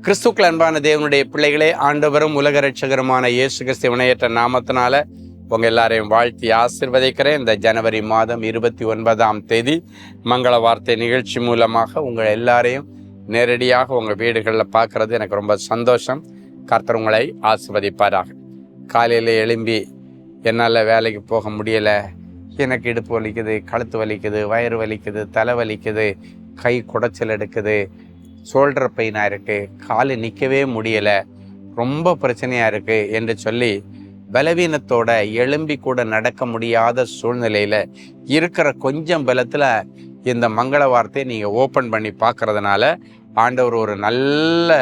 கிறிஸ்துக்கள் அன்பான தேவனுடைய பிள்ளைகளே, ஆண்டவரும் உலக ரட்சகருமான இயேசு கிறிஸ்து இணையற்ற நாமத்தினால உங்க எல்லாரையும் வாழ்த்தி ஆசீர்வதிக்கிறேன். இந்த ஜனவரி மாதம் 29ஆம் தேதி மங்கள வார்த்தை நிகழ்ச்சி மூலமாக உங்கள் எல்லாரையும் நேரடியாக உங்கள் வீடுகளில் பார்க்கறது எனக்கு ரொம்ப சந்தோஷம். கர்த்தர் உங்களை ஆசீர்வதிப்பாராக. காலையில் எழும்பி என்னால் வேலைக்கு போக முடியலை, எனக்கு இடுப்பு வலிக்குது, கழுத்து வலிக்குது, வயிறு வலிக்குது, தலை வலிக்குது, கை குடைச்சல் எடுக்குது, ஷோல்டர் பெயினாக இருக்குது, கால் நிற்கவே முடியலை, ரொம்ப பிரச்சனையாக இருக்குது என்று சொல்லி பலவீனத்தோட எழும்பி கூட நடக்க முடியாத சூழ்நிலையில் இருக்கிற கொஞ்சம் பலத்தில் இந்த மங்கள வார்த்தையை நீங்கள் ஓப்பன் பண்ணி பார்க்கறதுனால ஆண்டவர் ஒரு நல்ல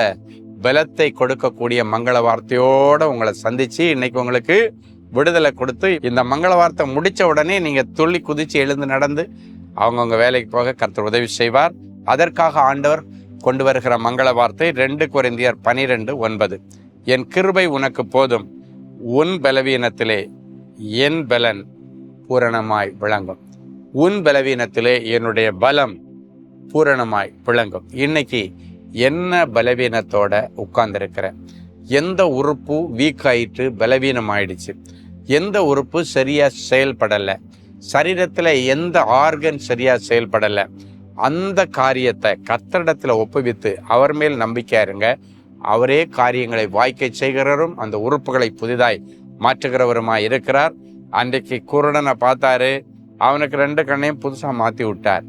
பலத்தை கொடுக்கக்கூடிய மங்கள வார்த்தையோடு உங்களை சந்தித்து இன்னைக்கு உங்களுக்கு விடுதலை கொடுத்து இந்த மங்கள வார்த்தை முடித்த உடனே நீங்கள் துள்ளி குதித்து எழுந்து நடந்து அவங்கவுங்க வேலைக்கு போக கர்த்தர் உதவி செய்வார். அதற்காக ஆண்டவர் கொண்டு வருகிற மங்கள வார்த்தை 2 கொரிந்தியர் 12:9. என் கிருபை உனக்கு போதும், உன் பலவீனத்திலே என் பலன் பூரணமாய் விளங்கும். உன் பலவீனத்திலே என்னுடைய பலம் பூரணமாய் விளங்கும். இன்னைக்கு என்ன பலவீனத்தோட உட்கார்ந்துருக்கிற, எந்த உறுப்பு வீக் ஆயிட்டு பலவீனம் ஆயிடுச்சு, எந்த உறுப்பு சரியா செயல்படலை, சரீரத்தில் எந்த ஆர்கன் சரியா செயல்படலை, அந்த காரியத்தை கர்த்தரிடத்தில் ஒப்புவித்து அவர் மேல் நம்பிக்கையா இருங்க. அவரே காரியங்களை வாய்க்கை செய்கிறவரும் அந்த உறுப்புகளை புதிதாய் மாற்றுகிறவருமாய் இருக்கிறார். அன்றைக்கு குருடனை பார்த்தாரு, அவனுக்கு 2 கண்ணையும் புதுசாக மாற்றி விட்டார்.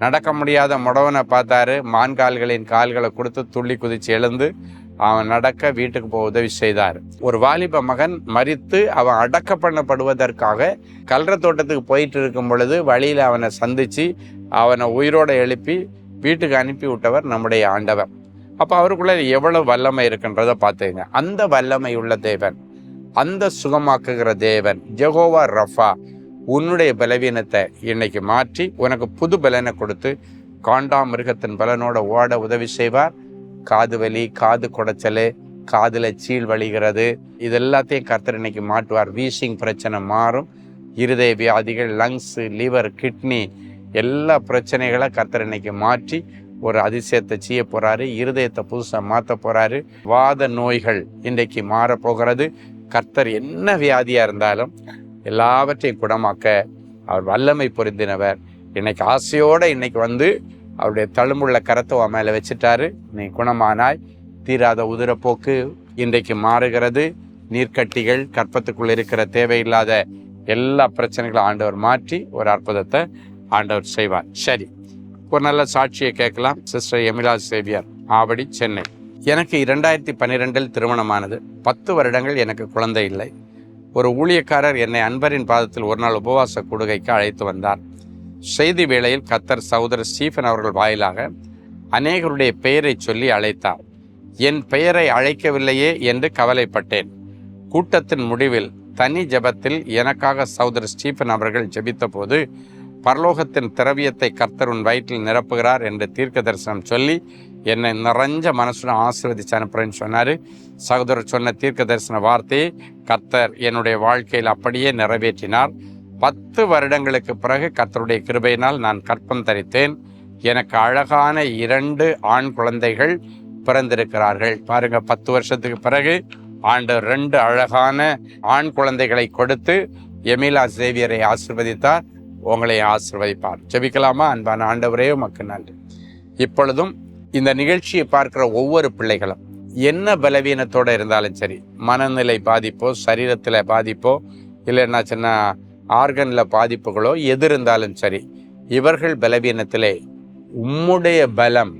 நடக்க முடியாத முடவனை பார்த்தாரு, மான்கால்களின் கால்களை கொடுத்து துள்ளி குதிச்சு எழுந்து அவன் நடக்க வீட்டுக்கு போக உதவி செய்தார். ஒரு வாலிப மகன் மரித்து அவன் அடக்க பண்ணப்படுவதற்காக கல்ற தோட்டத்துக்கு போயிட்டு இருக்கும் பொழுது வழியில் அவனை சந்திச்சு அவனை உயிரோடு எழுப்பி வீட்டுக்கு அனுப்பி விட்டவர் நம்முடைய ஆண்டவர். அப்போ அவருக்குள்ள எவ்வளவு வல்லமை இருக்குன்றதை பார்த்துங்க. அந்த வல்லமை உள்ள தேவன், அந்த சுகமாக்குகிற தேவன் யெகோவா ரஃபா உன்னுடைய பலவீனத்தை இன்னைக்கு மாற்றி உனக்கு புது பலனை கொடுத்து காண்டாமிருகத்தின் பலனோட ஓட உதவி செய்வார். காது வலி, காது குடைச்சல், காதில் சீல் வலிகிறது, இது எல்லாத்தையும் கர்த்தர் இன்னைக்கு மாட்டுவார். வீசிங் பிரச்சனை மாறும். இருதய வியாதிகள், லங்ஸு, லிவர், கிட்னி எல்லா பிரச்சனைகளை கர்த்தர் இன்னைக்கு மாற்றி ஒரு அதிசயத்தை செய்ய போகிறாரு. இருதயத்தை புதுசாக மாற்ற போகிறாரு. வாத நோய்கள் இன்றைக்கு மாறப்போகிறது. கர்த்தர் என்ன வியாதியாக இருந்தாலும் எல்லாவற்றையும் குணமாக்க அவர் வல்லமை பொருந்தினவர். இன்னைக்கு ஆசையோடு இன்னைக்கு வந்து அவருடைய தழும்புள்ள கரத்தை அவன் மேலே வச்சுட்டாரு. நீ குணமானாய். தீராத உதிரப்போக்கு இன்றைக்கு மாறுகிறது. நீர்க்கட்டிகள், கற்பத்துக்குள்ள இருக்கிற தேவையில்லாத எல்லா பிரச்சனைகளும் ஆண்டவர் மாற்றி ஒரு அற்புதத்தை ஆண்டவர் செய்வார். சரி, ஒரு நல்ல சாட்சியை கேட்கலாம். சிஸ்டர் எமிலா சேவியர், ஆவடி, சென்னை. எனக்கு 2012 திருமணமானது. 10 வருடங்கள் எனக்கு குழந்தை இல்லை. ஒரு ஊழியக்காரர் என்னை அன்பரின் பாதத்தில் ஒரு நாள் உபவாச கூடுகைக்கு அழைத்து வந்தார். செய்தி வேளையில் கர்த்தர் சகோதரர் ஸ்டீஃபன் அவர்கள் வாயிலாக அநேகருடைய பெயரை சொல்லி அழைத்தார். என் பெயரை அழைக்கவில்லையே என்று கவலைப்பட்டேன். கூட்டத்தின் முடிவில் தனி ஜெபத்தில் எனக்காக சகோதரர் ஸ்டீஃபன் அவர்கள் ஜெபித்த போது பரலோகத்தின் திரவியத்தை கர்த்தர் உன் வயிற்றில் நிரப்புகிறார் என்று தீர்க்க தரிசனம் சொல்லி என்னை நிறைஞ்ச மனசுடன் ஆசீர்வதிச்சு அனுப்புறேன்னு சொன்னார். சகோதரர் சொன்ன தீர்க்க தரிசன வார்த்தையை கர்த்தர் என்னுடைய வாழ்க்கையில் அப்படியே நிறைவேற்றினார். 10 வருடங்களுக்கு பிறகு கர்த்தருடைய கிருபையினால் நான் கற்பம் தரித்தேன். எனக்கு அழகான 2 ஆண் குழந்தைகள் பிறந்திருக்கிறார்கள். பாருங்க, 10 வருஷத்துக்கு பிறகு ஆண்டவர் 2 அழகான ஆண் குழந்தைகளை கொடுத்து எமிலா சேவியரை ஆசீர்வதித்தார். உங்களை ஆசீர்வதிப்பார். ஜெபிக்கலாமா? அன்பான ஆண்டவரே, உமக்கு நன்றி. இப்பொழுதும் இந்த நிகழ்ச்சியை பார்க்கிற ஒவ்வொரு பிள்ளைகளும் என்ன பலவீனத்தோடு இருந்தாலும் சரி, மனநிலை பாதிப்போ, சரீரத்தில் பாதிப்போ, இல்லைன்னா சின்ன ஆர்கனில் பாதிப்புகளோ எது இருந்தாலும் சரி, இவர்கள் பலவீனத்திலே உம்முடைய பலம்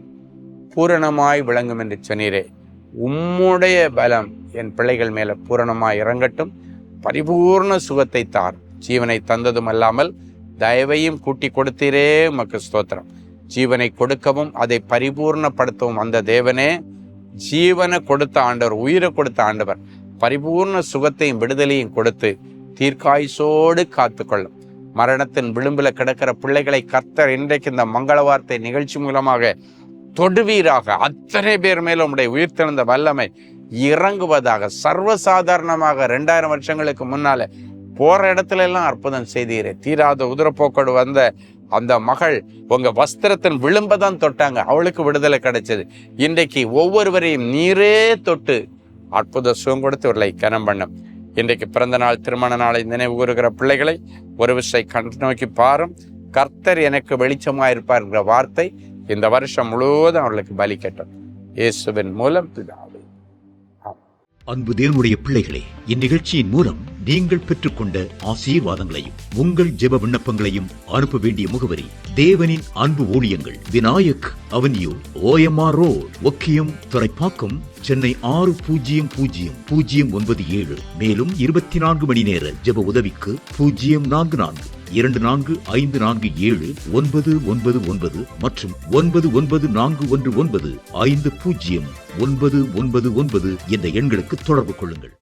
பூரணமாய் விளங்கும் என்று சொன்னீரே. உம்முடைய பலம் என் பிள்ளைகள் மேலே பூரணமாய் இறங்கட்டும். பரிபூர்ண சுகத்தை தார். ஜீவனை தந்ததும் அல்லாமல் தயவையும் கூட்டி கொடுத்தீரே, உமக்கு ஸ்தோத்திரம். ஜீவனை கொடுக்கவும் அதை பரிபூர்ணப்படுத்தவும் அந்த தேவனே, ஜீவனை கொடுத்த ஆண்டவர், உயிரை கொடுத்த ஆண்டவர், பரிபூர்ண சுகத்தையும் விடுதலையும் கொடுத்து தீர்க்காயுசோடு காத்துக்கொள்ளும். மரணத்தின் விளிம்பில் கிடக்கிற பிள்ளைகளை கர்த்தர் இன்றைக்கு இந்த மங்கள வார்த்தை நிகழ்ச்சி மூலமாக தொடுவீராக. அத்தனை பேர் மேலும் உம்முடைய உயிர்த்தெழுந்த வல்லமை இறங்குவதாக. சர்வசாதாரணமாக 2000 வருஷங்களுக்கு முன்னால போற இடத்துல எல்லாம் அற்புதம் செய்தீரே. தீராத உதிரப்போக்கோடு வந்த அந்த மகள் உங்க வஸ்திரத்தின் விளிம்பதான் தொட்டாங்க, அவளுக்கு விடுதலை கிடைச்சது. இன்றைக்கு ஒவ்வொருவரையும் நீரே தொட்டு அற்புத சுகம் கொடுத்து இவர்களை கனம் பண்ணும். இன்றைக்கு பிறந்த நாள், திருமண நாளை நினைவு கூறுகிற பிள்ளைகளை ஒரு விஷயம் கண்டு நோக்கி பாரும். கர்த்தர் எனக்கு வெளிச்சமாயிருப்பார் என்கிற வார்த்தை இந்த வருஷம் முழுவதும் அவர்களுக்கு பலிக்கட்டும். இயேசுவின் மூலம் பிதாவே. அன்பு தேவனுடைய பிள்ளைகளே, இந்நிகழ்ச்சியின் மூலம் நீங்கள் பெற்றுக்கொண்ட ஆசீர்வாதங்களையும் உங்கள் ஜெப விண்ணப்பங்களையும் அனுப்ப வேண்டிய முகவரி: தேவனின் அன்பு ஊழியங்கள், Vinayak avenue, OMR road, Okkiyam, Thoraipakkam, Chennai 600097. மேலும் 24 மணி நேர ஜெப உதவிக்கு 044-547-999 மற்றும் 9941150999 என்ற எண்களுக்கு தொடர்பு கொள்ளுங்கள்.